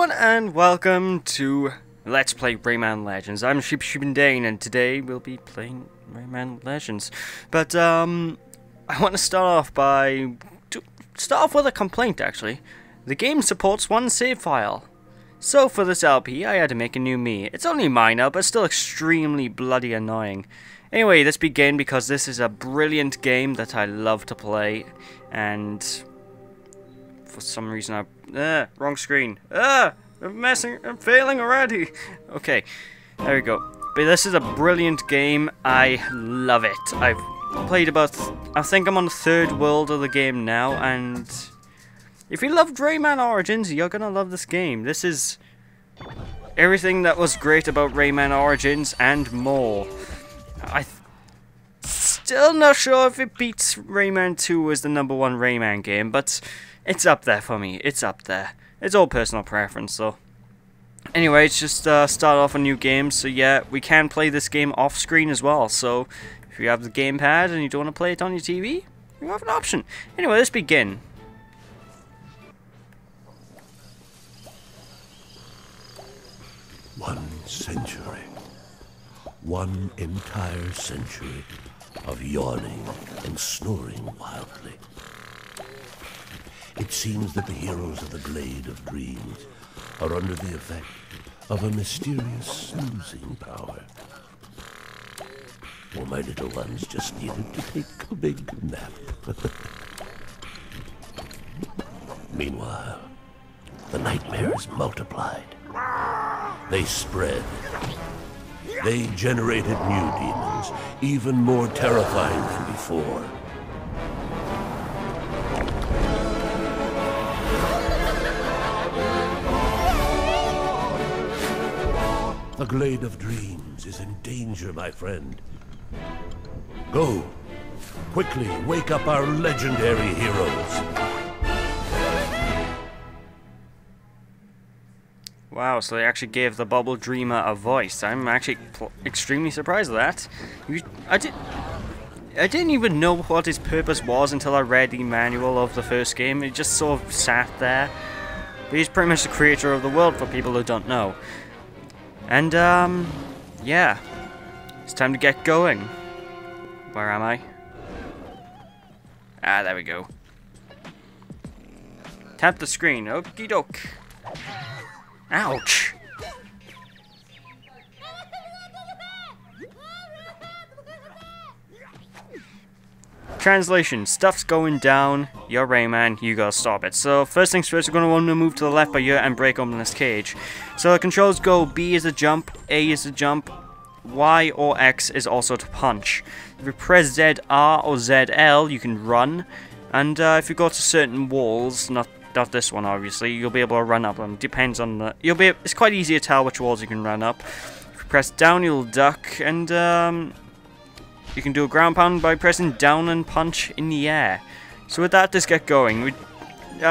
everyone, and welcome to Let's Play Rayman Legends. I'm SheepNDane, and today we'll be playing Rayman Legends. But I want to start off with a complaint. Actually, the game supports one save file. So for this LP, I had to make a new me. It's only minor, but still extremely bloody annoying. Anyway, let's begin because this is a brilliant game that I love to play, and for some reason wrong screen. I'm failing already. Okay, there we go. But this is a brilliant game. I love it. I've played I think I'm on the third world of the game now, and if you loved Rayman Origins, you're gonna love this game. This is everything that was great about Rayman Origins and more. Still not sure if it beats Rayman 2 as the #1 Rayman game, but it's up there for me. It's up there. It's all personal preference, though. Anyway, let's just start off a new game. So yeah, we can play this game off screen as well. So if you have the gamepad and you don't want to play it on your TV, you have an option. Anyway, let's begin. One century. One entire century of yawning and snoring wildly. It seems that the heroes of the Glade of Dreams are under the effect of a mysterious snoozing power. Well, my little ones just needed to take a big nap. Meanwhile, the nightmares multiplied. They spread. They generated new demons, even more terrifying than before. The Glade of Dreams is in danger, my friend. Go! Quickly wake up our legendary heroes! Wow, so they actually gave the Bubble Dreamer a voice. I'm actually extremely surprised at that. I didn't even know what his purpose was until I read the manual of the first game. It just sort of sat there. But he's pretty much the creator of the world for people who don't know. And, yeah. It's time to get going. Where am I? Ah, there we go. Tap the screen. Okie doke. Ouch! Translation: stuff's going down, you're Rayman, you gotta stop it. So first things first, we're gonna want to move to the left by here and break open this cage. So the controls go: B is a jump, A is a jump, Y or X is also to punch. If you press Z, R or ZL, you can run, and if you go to certain walls, not this one obviously, you'll be able to run up them. Depends on the, it's quite easy to tell which walls you can run up. If you press down, you'll duck, and you can do a ground pound by pressing down and punch in the air. So with that, let's get going.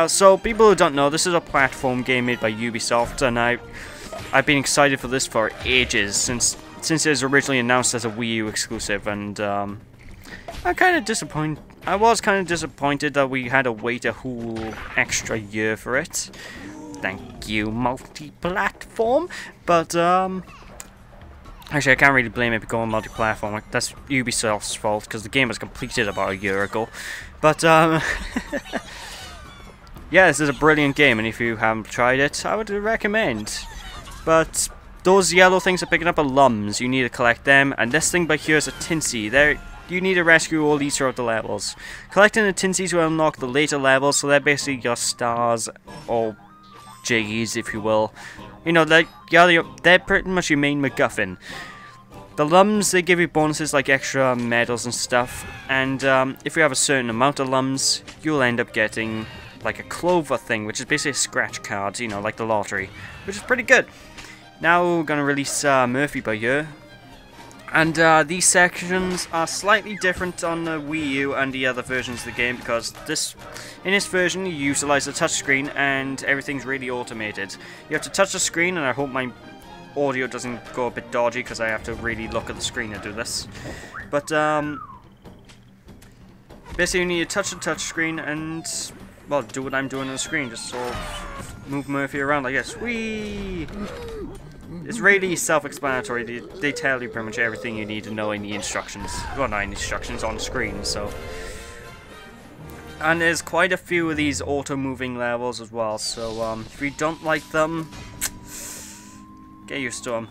So people who don't know, this is a platform game made by Ubisoft, and I've been excited for this for ages, since it was originally announced as a Wii U exclusive, and I was kind of disappointed that we had to wait a whole extra year for it. Thank you, multi-platform. But actually, I can't really blame it for going multi-platform. That's Ubisoft's fault, because the game was completed about a year ago. But yeah, this is a brilliant game, and if you haven't tried it, I would recommend. But those yellow things are picking up are lums. You need to collect them, and this thing by here is a tinsy. You need to rescue all these throughout the levels. Collecting the tinsies will unlock the later levels, so they're basically your stars, or J's, if you will. You know, they're pretty much your main MacGuffin. The lums, they give you bonuses like extra medals and stuff, and if you have a certain amount of lums, you'll end up getting like a clover thing, which is basically a scratch card, you know, like the lottery, which is pretty good. Now we're going to release Murphy by here. And these sections are slightly different on the Wii U and the other versions of the game, because in this version you utilize the touchscreen and everything's really automated. You have to touch the screen, and I hope my audio doesn't go a bit dodgy because I have to really look at the screen to do this. But basically you need to touch the touchscreen and, well, do what I'm doing on the screen, just sort of move Murphy around like this. Whee! It's really self-explanatory. They tell you pretty much everything you need to know in the instructions. Well, not in the instructions, on screen, so. And there's quite a few of these auto-moving levels as well, so if you don't like them, get used to them.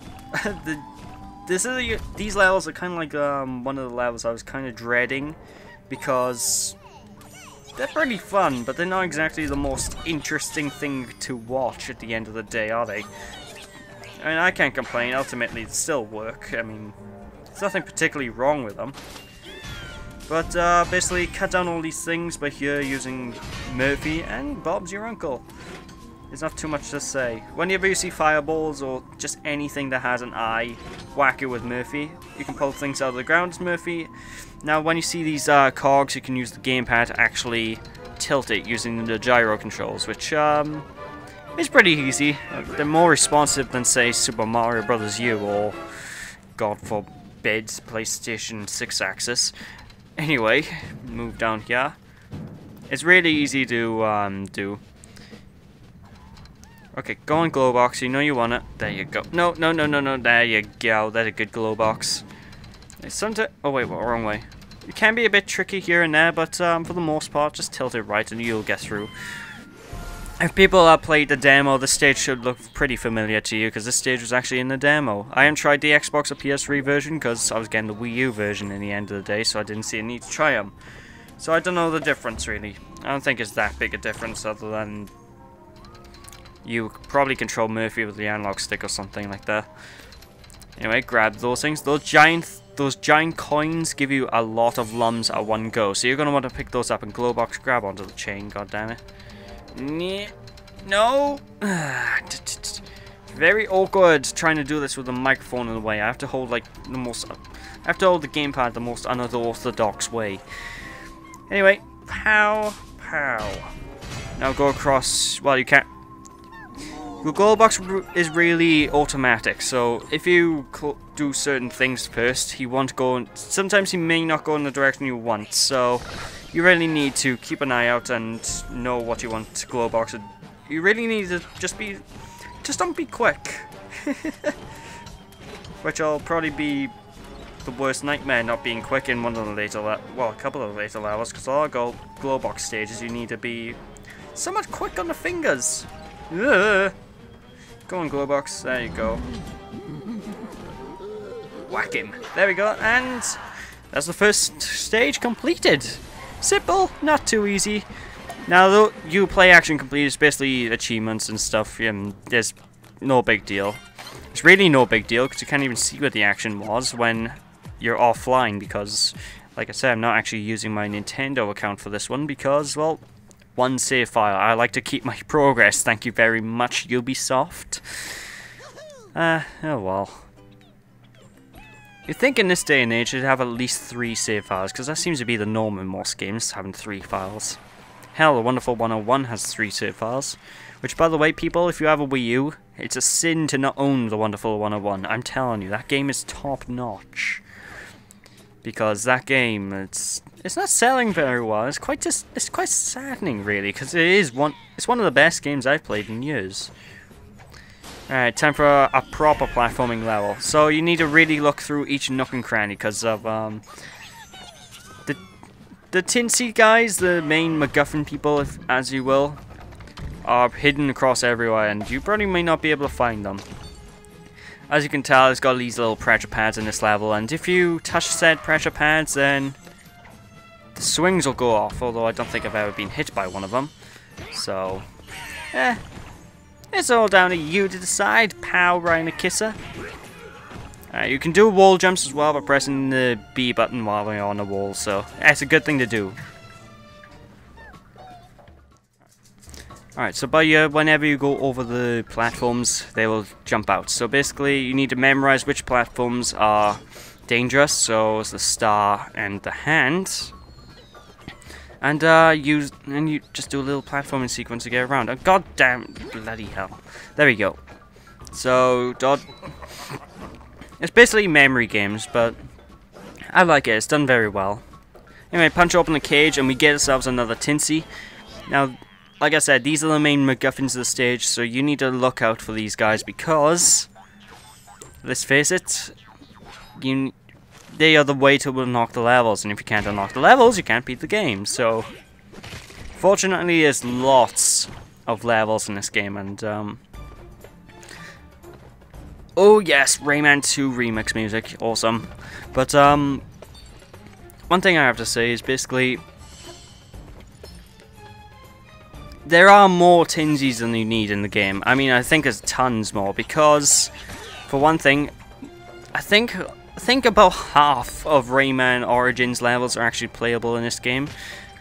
These levels are kind of like one of the levels I was kind of dreading, because they're pretty fun, but they're not exactly the most interesting thing to watch at the end of the day, are they? I mean, I can't complain. Ultimately, they still work. I mean, there's nothing particularly wrong with them. But basically, cut down all these things by here using Murphy, and Bob's your uncle. There's not too much to say. Whenever you see fireballs or just anything that has an eye, whack it with Murphy. You can pull things out of the ground as Murphy. Now, when you see these cogs, you can use the gamepad to actually tilt it using the gyro controls, which is pretty easy. They're more responsive than, say, Super Mario Bros. U or, God forbid, PlayStation 6-axis. Anyway, move down here. It's really easy to do. Okay, go on glow box. You know you want it. There you go. No. There you go. That's a good glow box. Sometimes. Oh wait, wrong way. It can be a bit tricky here and there, but for the most part, just tilt it right and you'll get through. If people have played the demo, the stage should look pretty familiar to you, because this stage was actually in the demo. I haven't tried the Xbox or PS3 version, because I was getting the Wii U version in the end of the day, so I didn't see a need to try them. So I don't know the difference, really. I don't think it's that big a difference, other than you probably control Murphy with the analog stick or something like that. Anyway, grab those things. Those giant coins give you a lot of lums at one go, so you're going to want to pick those up and glow box grab onto the chain, goddammit. No! Very awkward trying to do this with the microphone in the way. I have to hold like the gamepad the most unorthodox way. Anyway, pow. Now go across. Well, you can't. The glow box is really automatic, so if you do certain things first, he won't go. Sometimes he may not go in the direction you want, so you really need to keep an eye out and know what you want to glow box. You really need to just don't be quick. Which will probably be the worst nightmare, not being quick in one of the later, well, a couple of the later levels, because all glow box stages you need to be somewhat quick on the fingers. Ugh. Go on, glow box. There you go. Whack him. There we go, and that's the first stage completed. Simple, not too easy. Now, though, you play action complete, it's basically achievements and stuff. There's no big deal. It's really no big deal, because you can't even see what the action was when you're offline, because, like I said, I'm not actually using my Nintendo account for this one, because, well, one save file. I like to keep my progress. Thank you very much, Ubisoft. Oh well. You'd think in this day and age you'd have at least 3 save files, because that seems to be the norm in most games, having 3 files. Hell, The Wonderful 101 has 3 save files. Which, by the way, people, if you have a Wii U, it's a sin to not own The Wonderful 101. I'm telling you, that game is top notch. Because that game, it's not selling very well. It's quite saddening, really, because it's one of the best games I've played in years. Alright, time for a proper platforming level. So you need to really look through each nook and cranny, because of the Tinsy guys, the main MacGuffin people, as you will, are hidden across everywhere, and you probably may not be able to find them. As you can tell, it's got these little pressure pads in this level, and if you touch said pressure pads, then the swings will go off, although I don't think I've ever been hit by one of them. So, it's all down to you to decide, pal Ryan a Kisser. You can do wall jumps as well by pressing the B button while you're on the wall, so it's a good thing to do. Alright, so whenever you go over the platforms, they will jump out. So basically, you need to memorize which platforms are dangerous, so it's the star and the hand. And you just do a little platforming sequence to get around. Oh, god damn, bloody hell. There we go. So, it's basically memory games, but I like it. It's done very well. Anyway, punch open the cage and we get ourselves another Tinsy. Now, like I said, these are the main MacGuffins of the stage, so you need to look out for these guys because, let's face it, they are the way to unlock the levels, and if you can't unlock the levels, you can't beat the game. So, fortunately, there's lots of levels in this game, and oh yes, Rayman 2 remix music, awesome. But one thing I have to say is basically, there are more tinsies than you need in the game. I mean, I think there's tons more because, for one thing, I think about half of Rayman Origins levels are actually playable in this game.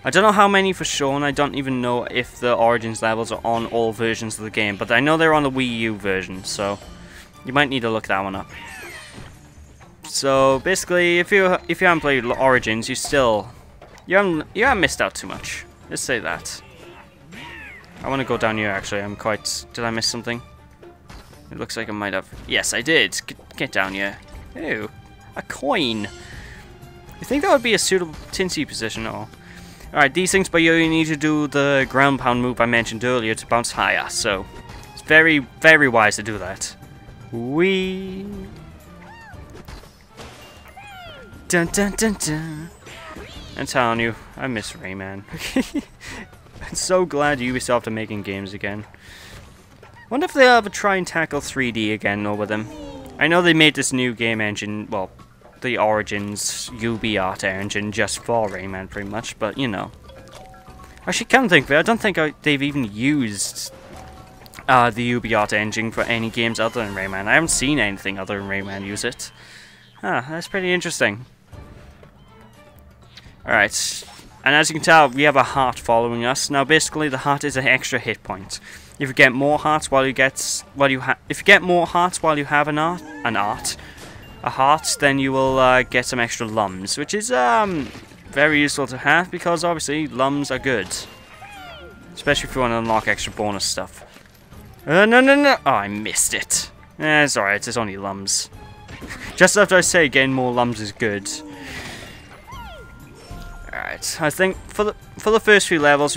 I don't know how many for sure, and I don't even know if the Origins levels are on all versions of the game, but I know they're on the Wii-U version, so you might need to look that one up. So basically, if you haven't played Origins, you haven't missed out too much. Let's say that. I want to go down here, actually. Did I miss something? It looks like I might have. Yes, I did. Get down here. Ew. A coin. You think that would be a suitable tinsy position? Or alright, these things, but you need to do the ground pound move I mentioned earlier to bounce higher. So, it's very, very wise to do that. Wee. Dun dun dun dun. I'm telling you, I miss Rayman. I'm so glad Ubisoft are making games again. Wonder if they'll ever try and tackle 3D again over them. I know they made this new game engine, well, the Origins UbiArt engine just for Rayman pretty much, but you know. Actually, come think of it, I don't think they've even used the UbiArt engine for any games other than Rayman. I haven't seen anything other than Rayman use it. Ah, that's pretty interesting. Alright. And as you can tell, we have a heart following us. Now, basically, the heart is an extra hit point. If you get more hearts while you have a heart, then you will get some extra lums, which is very useful to have because obviously lums are good, especially if you want to unlock extra bonus stuff. No! Oh, I missed it. It's alright. It's only lums. Just after I say getting more lums is good. Alright, I think for the first few levels,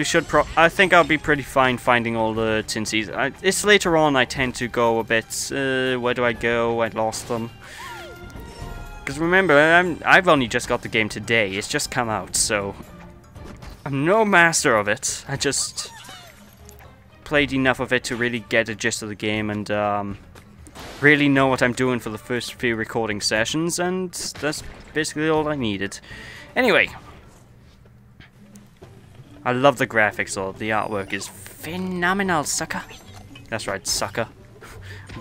I think I'll be pretty fine finding all the tinsies. It's later on I tend to go a bit, where do I go? I lost them. Because remember, I've only just got the game today. It's just come out, so I'm no master of it. I just played enough of it to really get a gist of the game and really know what I'm doing for the first few recording sessions, and that's basically all I needed. Anyway. I love the graphics, though. The artwork is phenomenal, sucker. That's right, sucker.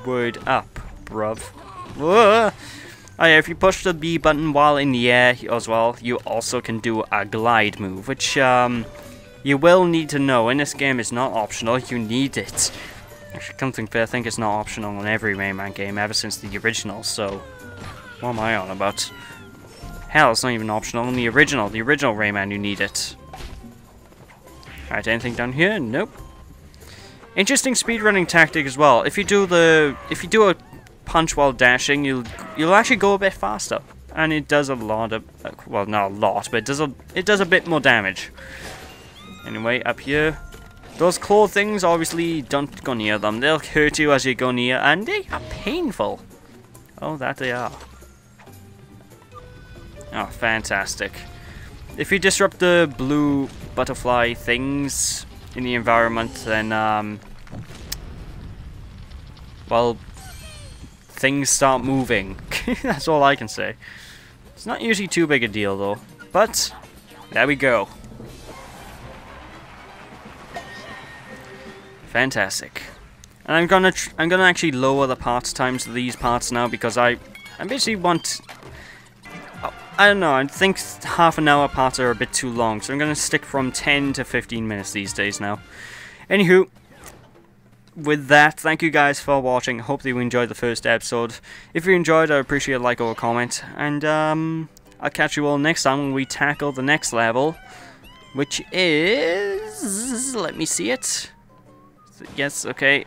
Word up, bruv. Whoa. Oh yeah, if you push the B button while in the air as well, you also can do a glide move, which you will need to know. In this game, it's not optional. You need it. Actually, come think, I think it's not optional in every Rayman game ever since the original. So, what am I on about? Hell, it's not even optional in the original. The original Rayman, you need it. Alright, anything down here? Nope. Interesting speedrunning tactic as well. If you do a punch while dashing, you'll actually go a bit faster, and it does a lot of well, not a lot, but it does a bit more damage. Anyway, up here, those claw things, obviously don't go near them. They'll hurt you as you go near, and they are painful. Oh, that they are. Oh, fantastic. If you disrupt the blue butterfly things in the environment, then, well, things start moving. That's all I can say. It's not usually too big a deal, though. But, there we go. Fantastic. And I'm gonna actually lower the parts times of these parts now because I basically want. I don't know, I think half an hour parts are a bit too long, so I'm going to stick from 10 to 15 minutes these days now. Anywho, with that, thank you guys for watching. Hope that you enjoyed the first episode. If you enjoyed, I'd appreciate a like or a comment. And I'll catch you all next time when we tackle the next level, which is... let me see it. Yes, okay.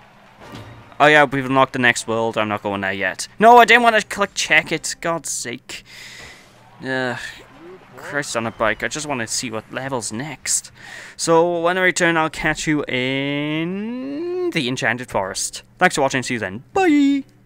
Oh yeah, we've unlocked the next world. I'm not going there yet. No, I didn't want to click check it. God's sake. Christ on a bike. I just want to see what level's next. So when I return, I'll catch you in the Enchanted Forest. Thanks for watching. See you then. Bye!